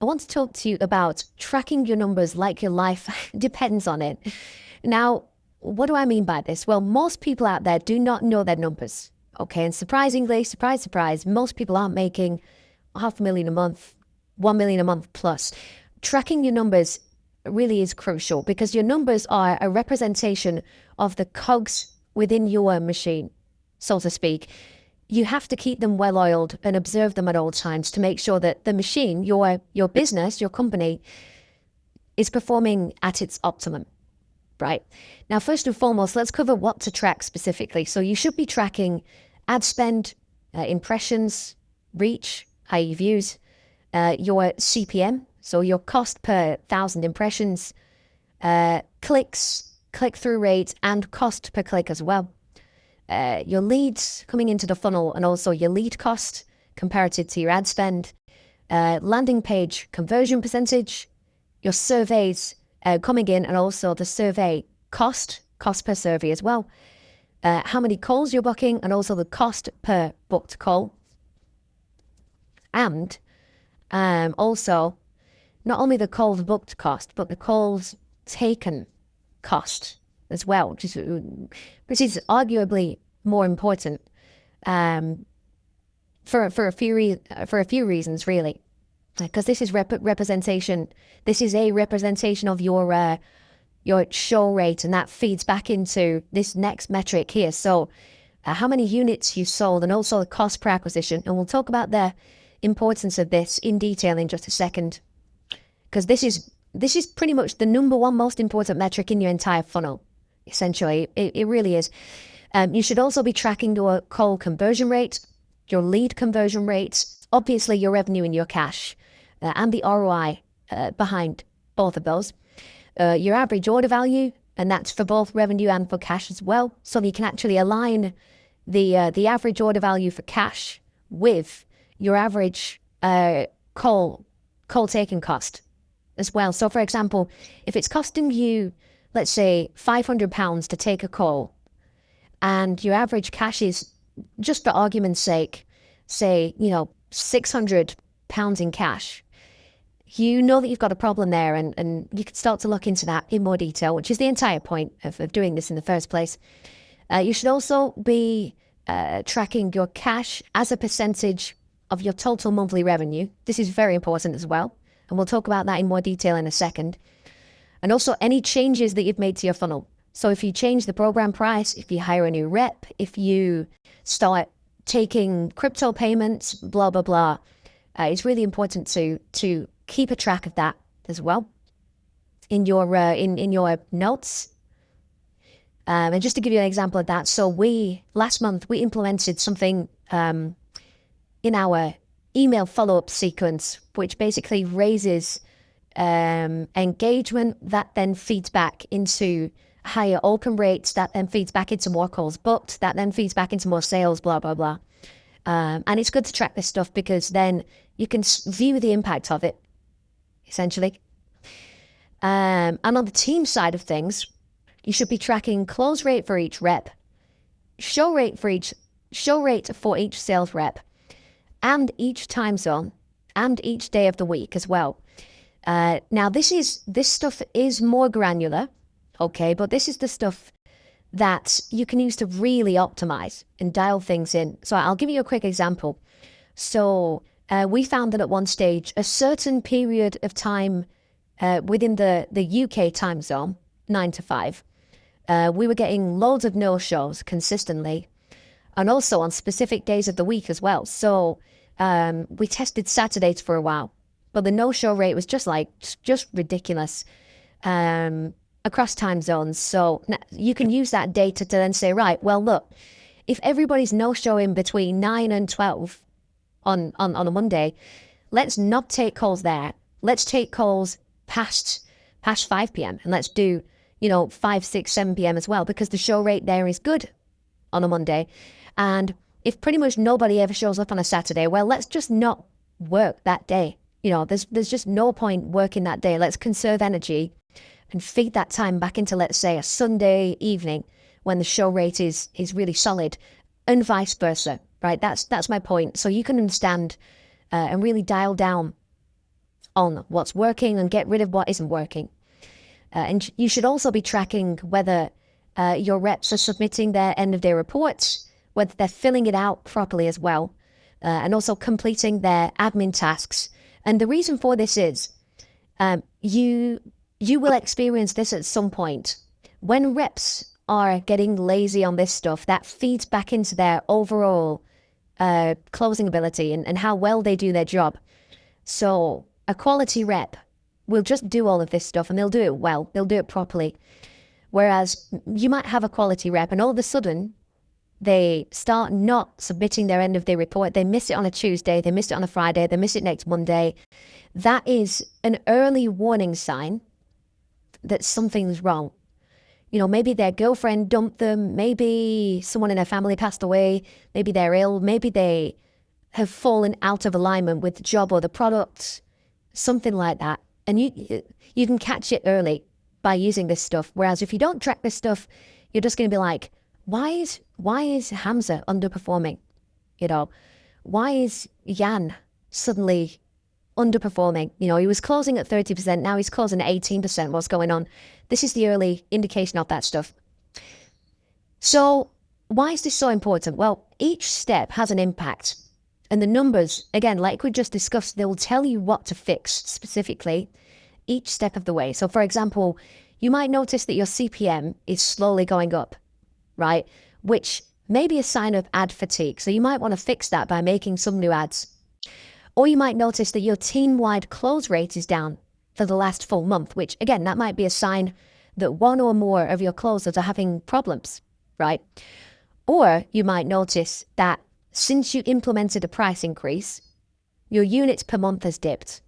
I want to talk to you about tracking your numbers like your life depends on it. Now, what do I mean by this? Well, most people out there do not know their numbers. Okay, and surprisingly, surprise, surprise, most people aren't making 500,000 a month, 1 million a month plus. Tracking your numbers really is crucial because your numbers are a representation of the cogs within your machine, so to speak. You have to keep them well oiled and observe them at all times to make sure that the machine, your business, your company, is performing at its optimum. Right. Now, first and foremost, let's cover what to track specifically. So you should be tracking ad spend, impressions, reach, i.e. views, your CPM, so your cost per 1,000 impressions, clicks, click-through rate, and cost per click as well. Your leads coming into the funnel and also your lead cost comparative to your ad spend, landing page conversion percentage, your surveys coming in, and also the survey cost per survey as well. How many calls you're booking, and also the cost per booked call. And also, not only the calls booked cost, but the calls taken cost as well, which is arguably more important for a few reasons, really. Because this is representation. This is a representation of your show rate, and that feeds back into this next metric here. So, how many units you sold, and also the cost per acquisition. And we'll talk about the importance of this in detail in just a second, because this is pretty much the number one most important metric in your entire funnel. Essentially, it really is. You should also be tracking your call conversion rate, your lead conversion rate, obviously your revenue and your cash, and the ROI behind both of those. Your average order value, and that's for both revenue and for cash as well. So you can actually align the average order value for cash with your average call taking cost as well. So for example, if it's costing you, let's say £500 to take a call, and your average cash is, just for argument's sake, say, £600 in cash, you know that you've got a problem there, and you can start to look into that in more detail, which is the entire point of doing this in the first place. You should also be tracking your cash as a percentage of your total monthly revenue. This is very important as well, and we'll talk about that in more detail in a second. And also any changes that you've made to your funnel. So if you change the program price, if you hire a new rep, if you start taking crypto payments, blah, blah, blah, it's really important to keep a track of that as well in your in your notes. And just to give you an example of that, so last month we implemented something in our email follow-up sequence, which basically raises engagement that then feeds back into higher open rates, that then feeds back into more calls booked, that then feeds back into more sales, blah, blah, blah. And it's good to track this stuff because then you can view the impact of it, essentially. And on the team side of things, you should be tracking close rate for each rep, show rate for each sales rep, and each time zone, and each day of the week as well. Now, this stuff is more granular, okay, but this is the stuff that you can use to really optimize and dial things in. So I'll give you a quick example. So we found that at one stage, a certain period of time within the UK time zone, 9 to 5, we were getting loads of no-shows consistently, and also on specific days of the week as well. So we tested Saturdays for a while, but the no-show rate was just ridiculous across time zones. So you can use that data to then say, right, well, look, if everybody's no-showing between 9 and 12 on a Monday, let's not take calls there. Let's take calls past 5 p.m. and let's do, 5, 6, 7 p.m. as well, because the show rate there is good on a Monday. And if pretty much nobody ever shows up on a Saturday, well, let's just not work that day. There's just no point working that day. Let's conserve energy and feed that time back into, let's say, a Sunday evening when the show rate is really solid, and vice versa, right? That's my point. So you can understand and really dial down on what's working and get rid of what isn't working. And you should also be tracking whether your reps are submitting their end of day reports, whether they're filling it out properly as well, and also completing their admin tasks. And the reason for this is you will experience this at some point. When reps are getting lazy on this stuff, that feeds back into their overall closing ability and how well they do their job. So a quality rep will just do all of this stuff and they'll do it well. They'll do it properly. Whereas you might have a quality rep and all of a sudden they start not submitting their end of day report. They miss it on a Tuesday. They miss it on a Friday. They miss it next Monday. That is an early warning sign that something's wrong. You know, maybe their girlfriend dumped them. Maybe someone in their family passed away. Maybe they're ill. Maybe they have fallen out of alignment with the job or the product, something like that. And you can catch it early by using this stuff. Whereas if you don't track this stuff, you're just going to be like, why is Hamza underperforming? You know, why is Jan suddenly underperforming? You know, he was closing at 30%. Now he's closing at 18%. What's going on? This is the early indication of that stuff. So why is this so important? Well, each step has an impact. And the numbers, again, like we just discussed, they will tell you what to fix specifically each step of the way. So for example, you might notice that your CPM is slowly going up, right? Which may be a sign of ad fatigue. So you might want to fix that by making some new ads. Or you might notice that your team-wide close rate is down for the last full month, which again, that might be a sign that one or more of your closers are having problems, right? Or you might notice that since you implemented a price increase, your units per month has dipped.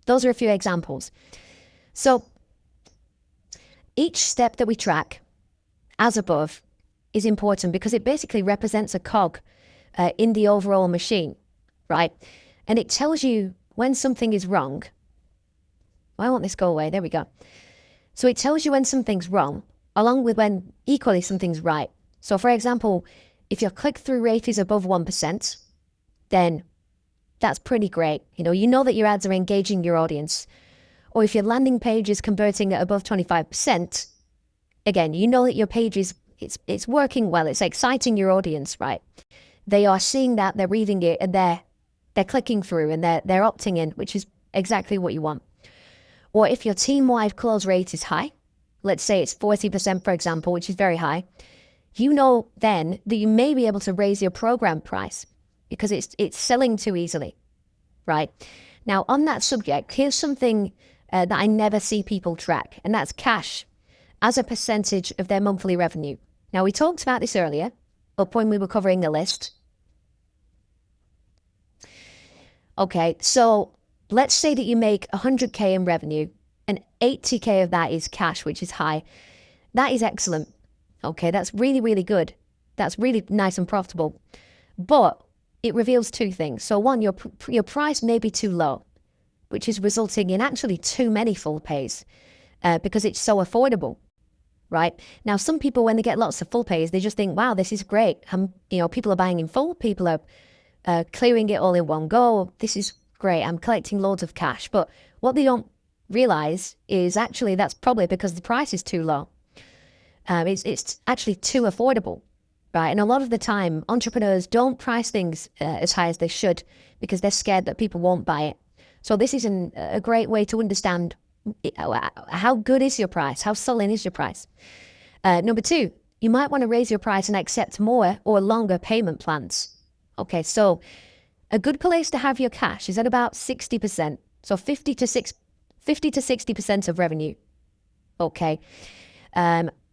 Those are a few examples. So each step that we track, as above, is important because it basically represents a cog in the overall machine, right? And it tells you when something is wrong. Why won't this go away? There we go. So it tells you when something's wrong, along with when equally something's right. So for example, if your click-through rate is above 1%, then that's pretty great. You know that your ads are engaging your audience. Or if your landing page is converting at above 25%, again, you know that your page is it's working well. It's exciting your audience, right? They are seeing that, they're reading it, and they're clicking through and they're opting in, which is exactly what you want. Or if your team-wide close rate is high, let's say it's 40%, for example, which is very high, you know then that you may be able to raise your program price because it's selling too easily, right? Now, on that subject, here's something that I never see people track, and that's cash as a percentage of their monthly revenue. Now, we talked about this earlier, up when we were covering the list. Okay, so let's say that you make 100K in revenue and 80K of that is cash, which is high. That is excellent. Okay, that's really, really good. That's really nice and profitable. But it reveals two things. So one, your price may be too low, which is resulting in actually too many full pays because it's so affordable, right? Now, some people, when they get lots of full pays, they just think, wow, this is great. People are buying in full. People are clearing it all in one go. This is great. I'm collecting loads of cash. But what they don't realize is actually that's probably because the price is too low. It's actually too affordable, right? And a lot of the time, entrepreneurs don't price things as high as they should because they're scared that people won't buy it. So this is a great way to understand how good is your price, how solid is your price. Number two, you might want to raise your price and accept more or longer payment plans. Okay, so a good place to have your cash is at about 60%, so 50 to 60% of revenue. Okay.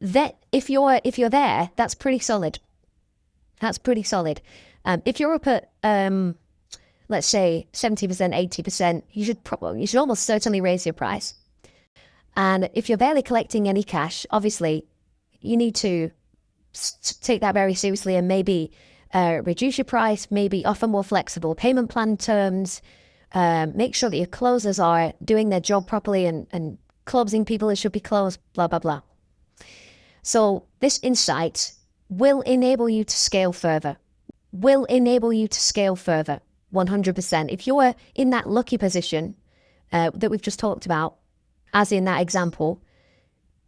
That if you're there, that's pretty solid. That's pretty solid. If you're up at let's say 70%, 80%, you should almost certainly raise your price. And if you're barely collecting any cash, obviously you need to take that very seriously and maybe reduce your price, maybe offer more flexible payment plan terms, make sure that your closers are doing their job properly and closing people that should be closed, blah, blah, blah. So this insight will enable you to scale further, 100%. If you're in that lucky position that we've just talked about, as in that example,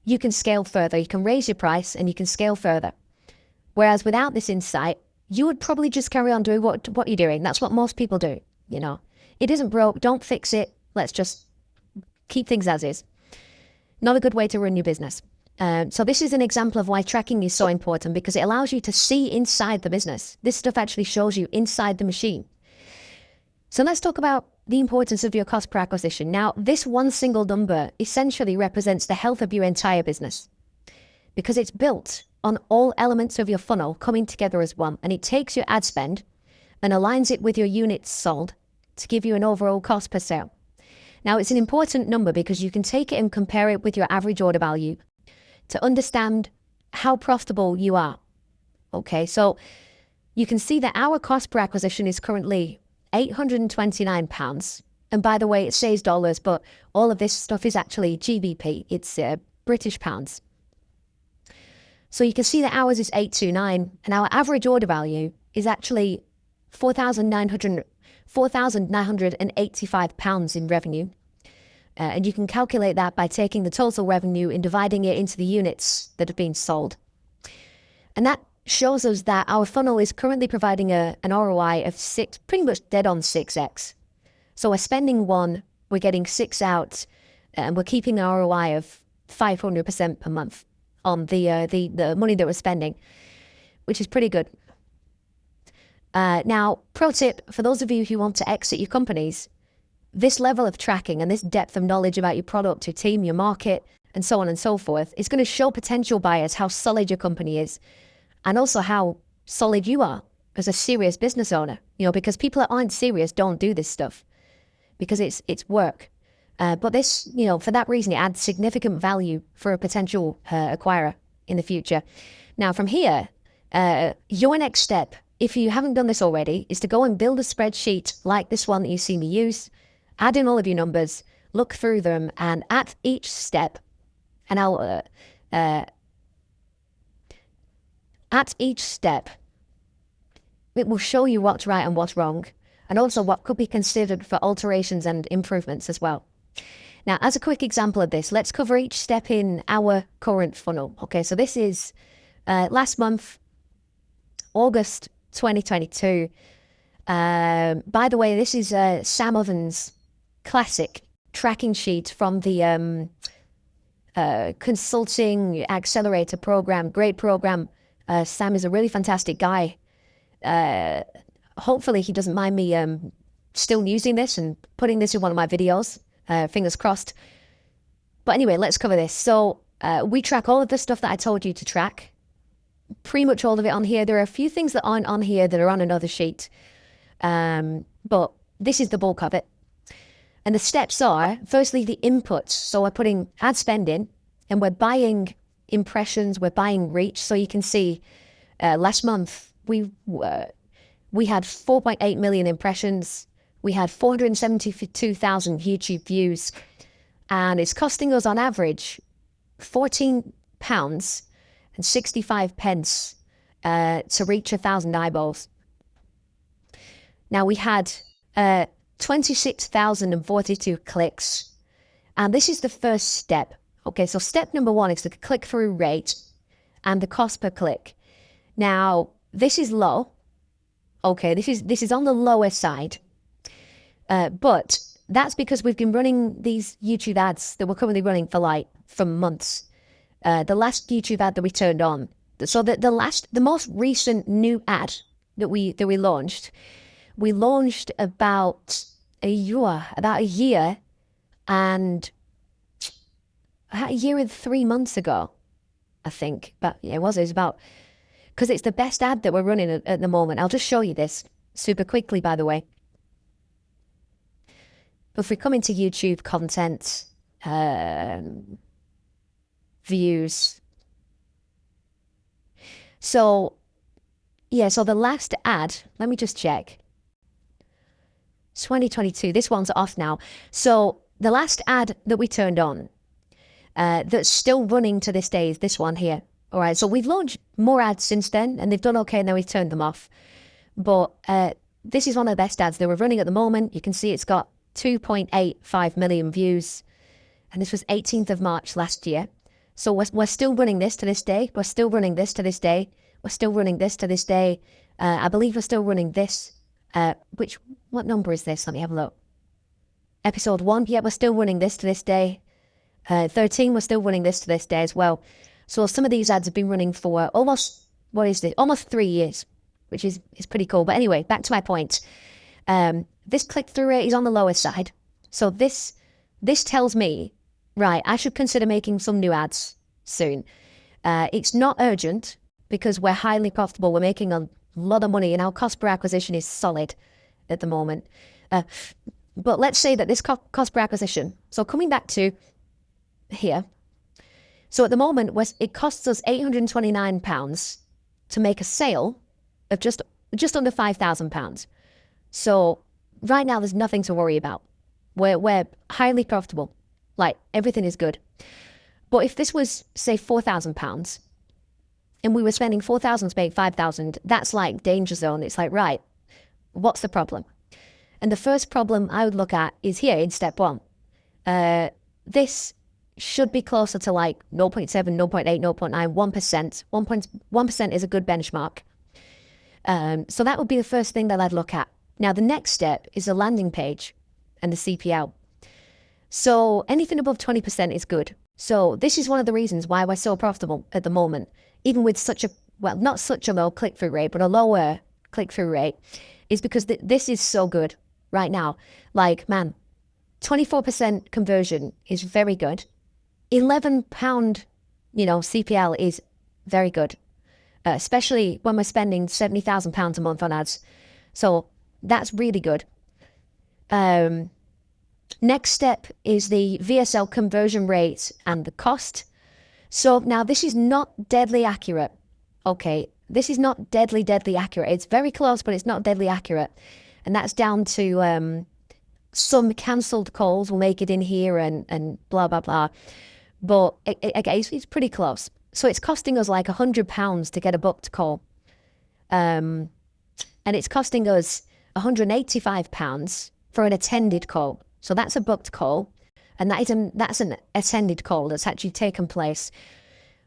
you can scale further. You can raise your price and you can scale further. Whereas without this insight, you would probably just carry on doing what you're doing. That's what most people do, you know. It isn't broke. Don't fix it. Let's just keep things as is. Not a good way to run your business. So this is an example of why tracking is so important, because it allows you to see inside the business. This stuff actually shows you inside the machine. So let's talk about the importance of your cost per acquisition. Now, this one single number essentially represents the health of your entire business, because it's built on all elements of your funnel coming together as one, and it takes your ad spend and aligns it with your units sold to give you an overall cost per sale. Now, it's an important number because you can take it and compare it with your average order value to understand how profitable you are. Okay, so you can see that our cost per acquisition is currently £829. And by the way, it says dollars, but all of this stuff is actually GBP. It's British pounds. So you can see that ours is 829, and our average order value is actually £4,985 in revenue. And you can calculate that by taking the total revenue and dividing it into the units that have been sold. And that shows us that our funnel is currently providing an ROI of pretty much dead on 6x. So we're spending 1, we're getting 6 out, and we're keeping an ROI of 500% per month on the money that we're spending, which is pretty good. Now, pro tip, for those of you who want to exit your companies, this level of tracking and this depth of knowledge about your product, your team, your market, and so on and so forth, is going to show potential buyers how solid your company is, and also how solid you are as a serious business owner. You know, because people that aren't serious don't do this stuff, because it's work. But this, you know, for that reason, it adds significant value for a potential acquirer in the future. Now, from here, your next step, if you haven't done this already, is to go and build a spreadsheet like this one that you see me use, add in all of your numbers, look through them, and at each step, and at each step, it will show you what's right and what's wrong, and also what could be considered for alterations and improvements as well. Now, as a quick example of this, let's cover each step in our current funnel. Okay, so this is last month, August 2022. By the way, this is Sam Ovens' classic tracking sheet from the Consulting Accelerator program. Great program. Sam is a really fantastic guy. Hopefully he doesn't mind me still using this and putting this in one of my videos. Fingers crossed. But anyway, let's cover this. So we track all of the stuff that I told you to track. Pretty much all of it on here. There are a few things that aren't on here that are on another sheet. But this is the bulk of it. And the steps are, firstly, the inputs. So we're putting ad spend in, and we're buying impressions, we're buying reach. So you can see last month we had 4.8 million impressions. We had 472,000 YouTube views, and it's costing us on average £14.65 to reach 1,000 eyeballs. Now, we had 26,042 clicks, and this is the first step. Okay, so step number 1 is the click-through rate and the cost per click. Now, this is low. Okay, this is on the lower side. But that's because we've been running these YouTube ads that we're currently running for months. The last YouTube ad that we turned on, so the most recent new ad that we launched, about a year and 3 months ago, I think. But yeah, it was about, because it's the best ad that we're running at the moment. I'll just show you this super quickly, by the way. But if we come into YouTube content, views. So, yeah, so the last ad, let me just check. 2022, this one's off now. So the last ad that we turned on, that's still running to this day, is this one here. All right, so we've launched more ads since then, and they've done okay, and then we've turned them off. But this is one of the best ads that we're running at the moment. You can see it's got 2.85 million views. And this was 18th of March last year. So we're still running this to this day. We're still running this to this day. We're still running this to this day. I believe we're still running this. What number is this? Let me have a look. Episode 1. Yeah, we're still running this to this day. 13, we're still running this to this day as well. So some of these ads have been running for almost 3 years, which is pretty cool. But anyway, back to my point. This click-through rate is on the lower side. So this tells me, right, I should consider making some new ads soon. It's not urgent because we're highly profitable. We're making a lot of money and our cost per acquisition is solid at the moment. But let's say that this cost per acquisition, so coming back to here, so at the moment, it costs us £829 to make a sale of just under £5,000. So right now, there's nothing to worry about. We're highly profitable. Like, everything is good. But if this was, say, £4,000, and we were spending £4,000 to make £5,000, that's like danger zone. It's like, right, what's the problem? And the first problem I would look at is here in step 1. This should be closer to like 0.7, 0.8, 0.9, 1%. 1% is a good benchmark. So that would be the first thing that I'd look at. Now, the next step is the landing page and the CPL. So anything above 20% is good. So this is one of the reasons why we're so profitable at the moment, even with not such a low click-through rate, but a lower click-through rate, is because this is so good right now. Like, man, 24% conversion is very good. £11, CPL is very good, especially when we're spending £70,000 a month on ads. So that's really good. Next step is the VSL conversion rate and the cost. So now this is not deadly accurate. Okay, this is not deadly accurate. It's very close, but it's not deadly accurate. And that's down to some cancelled calls will make it in here and blah, blah, blah. But it's pretty close. So it's costing us like £100 to get a booked call. And it's costing us £185 for an attended call. So that's a booked call. And that's an attended call that's actually taken place.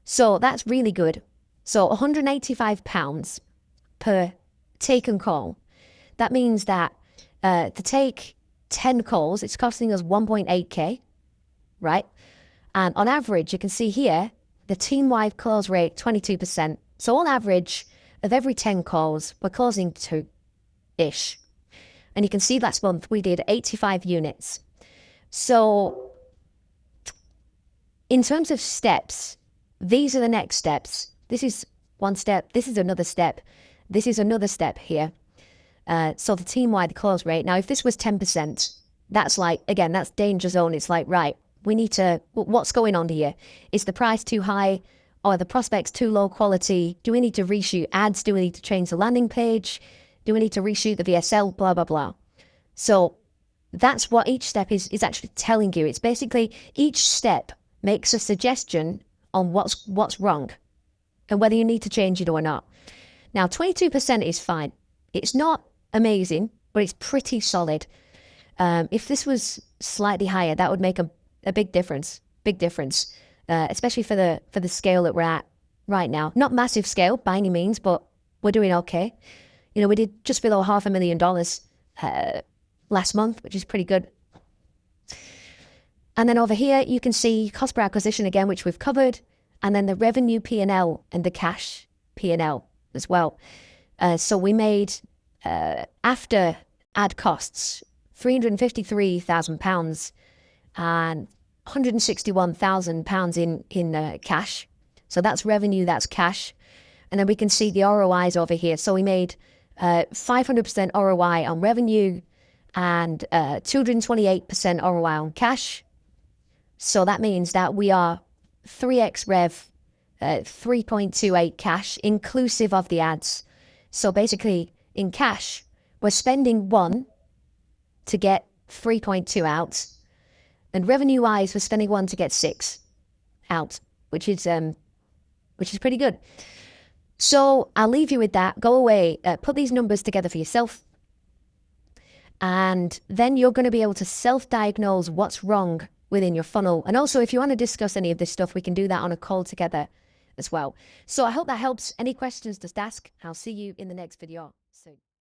So that's really good. So £185 per taken call. That means that to take 10 calls, it's costing us 1.8k, right? And on average, you can see here, the team-wide close rate, 22%. So on average, of every 10 calls, we're closing 2-ish. And you can see last month, we did 85 units. So in terms of steps, these are the next steps. This is one step. This is another step. This is another step here. So the team-wide close rate. Now, if this was 10%, that's like, again, that's danger zone. It's like, right, we need to, what's going on here? Is the price too high? Or are the prospects too low quality? Do we need to reshoot ads? Do we need to change the landing page? Do we need to reshoot the VSL? Blah, blah, blah. So that's what each step is actually telling you. It's basically each step makes a suggestion on what's wrong and whether you need to change it or not. Now, 22% is fine. It's not amazing, but it's pretty solid. If this was slightly higher, that would make a big difference, especially for the scale that we're at right now. Not massive scale by any means, but we're doing okay. We did just below $500,000 last month, which is pretty good. And then over here, you can see cost per acquisition again, which we've covered, and then the revenue P&L and the cash P&L as well. So we made, after ad costs, £353,000 and £161,000 in cash. So that's revenue, that's cash. And then we can see the ROIs over here. So we made 500% ROI on revenue and 228% ROI on cash. So that means that we are 3x rev, 3.28 cash, inclusive of the ads. So basically, in cash, we're spending 1 to get 3.2 out. And revenue-wise, we're spending 1 to get 6 out, which is pretty good. So I'll leave you with that. Go away, put these numbers together for yourself. And then you're going to be able to self-diagnose what's wrong within your funnel. And also, if you want to discuss any of this stuff, we can do that on a call together as well. So I hope that helps. Any questions, just ask. I'll see you in the next video soon.